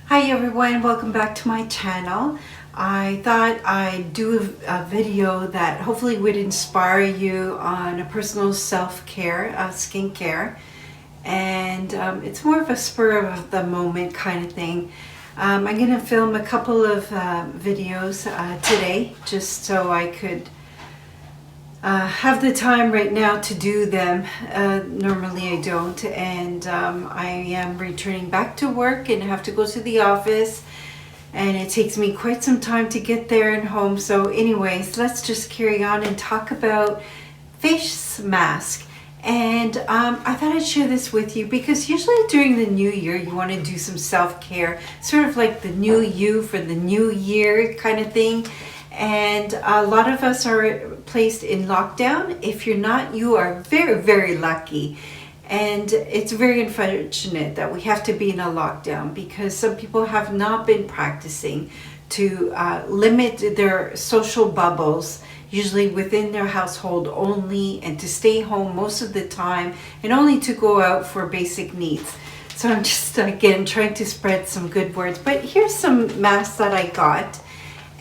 Hi everyone, welcome back to my channel. I thought I'd do a video that hopefully would inspire you on a personal self-care, skincare, and it's more of a spur of the moment kind of thing. I'm going to film a couple of videos today just so I could have the time right now to do them. Normally I don't, and I am returning back to work and have to go to the office, and it takes me quite some time to get there and home. So anyways, let's just carry on and talk about face mask. And I thought I'd share this with you because usually during the new year you want to do some self-care, sort of like the new you for the new year kind of thing. And a lot of us are placed in lockdown. If you're not, you are very, very lucky. And it's very unfortunate that we have to be in a lockdown because some people have not been practicing to limit their social bubbles, usually within their household only, and to stay home most of the time and only to go out for basic needs. So I'm just, again, trying to spread some good words. But here's some masks that I got.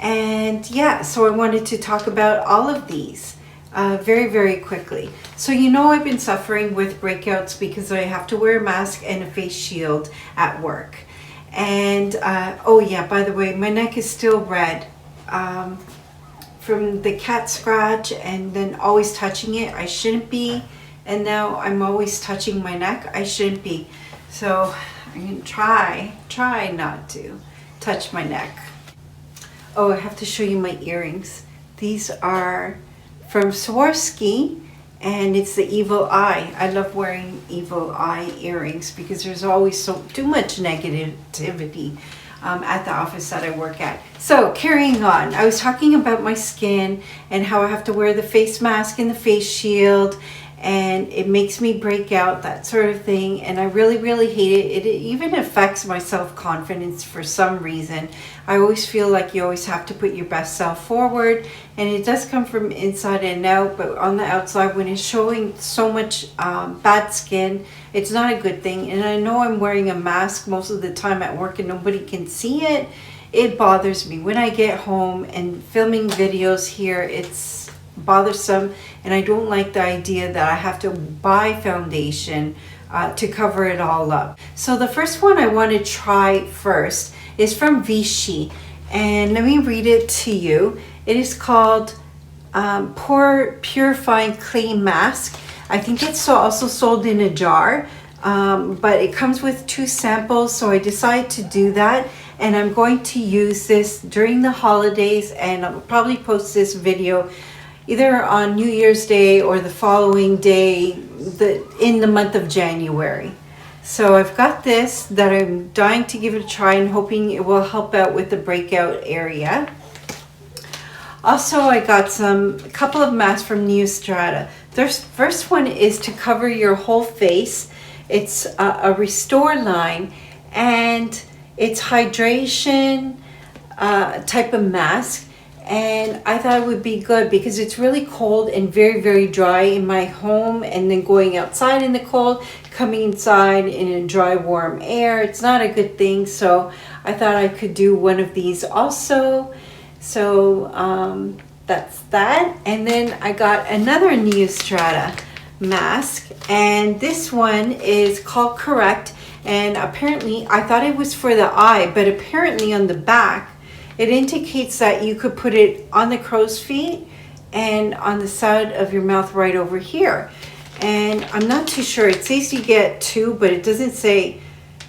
And yeah, so I wanted to talk about all of these very, very quickly. So I've been suffering with breakouts because I have to wear a mask and a face shield at work. And oh yeah, by the way, my neck is still red from the cat scratch and then always touching it. I shouldn't be, and now I'm always touching my neck. I shouldn't be. So I'm gonna try not to touch my neck. Oh, I have to show you my earrings. These are from Swarovski, and it's the evil eye. I love wearing evil eye earrings because there's always too much negativity at the office that I work at. So carrying on, I was talking about my skin and how I have to wear the face mask and the face shield, and it makes me break out, that sort of thing, and I really, really hate it. It even affects my self-confidence for some reason. I always feel like you always have to put your best self forward, and it does come from inside and out, but on the outside, when it's showing so much bad skin, it's not a good thing. And I know I'm wearing a mask most of the time at work and nobody can see it. It bothers me. When I get home and filming videos here, it's bothersome, and I don't like the idea that I have to buy foundation to cover it all up. So the first one I want to try first is from Vichy, and let me read it to you. It is called Pore Purifying Clay Mask. I think it's also sold in a jar, but it comes with 2 samples, so I decided to do that. And I'm going to use this during the holidays, and I'll probably post this video either on New Year's Day or the following day in the month of January. So I've got this that I'm dying to give it a try and hoping it will help out with the breakout area. Also, I got a couple of masks from Neostrata. The first one is to cover your whole face. It's a restore line, and it's hydration type of mask. And I thought it would be good because it's really cold and very, very dry in my home, and then going outside in the cold, coming inside in a dry, warm air. It's not a good thing. So I thought I could do one of these also. So that's that. And then I got another Neostrata mask, and this one is called Correct. And apparently I thought it was for the eye, but apparently on the back it indicates that you could put it on the crow's feet and on the side of your mouth right over here. And I'm not too sure. It says you get 2, but it doesn't say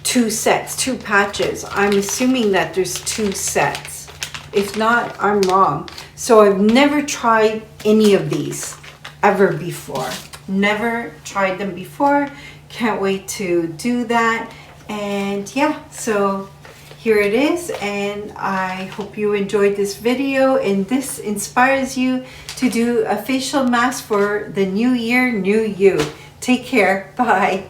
2 sets, 2 patches. I'm assuming that there's 2 sets. If not, I'm wrong. So I've never tried any of these ever before. Never tried them before. Can't wait to do that. And yeah, so here it is, and I hope you enjoyed this video and this inspires you to do a facial mask for the new year, new you. Take care. Bye.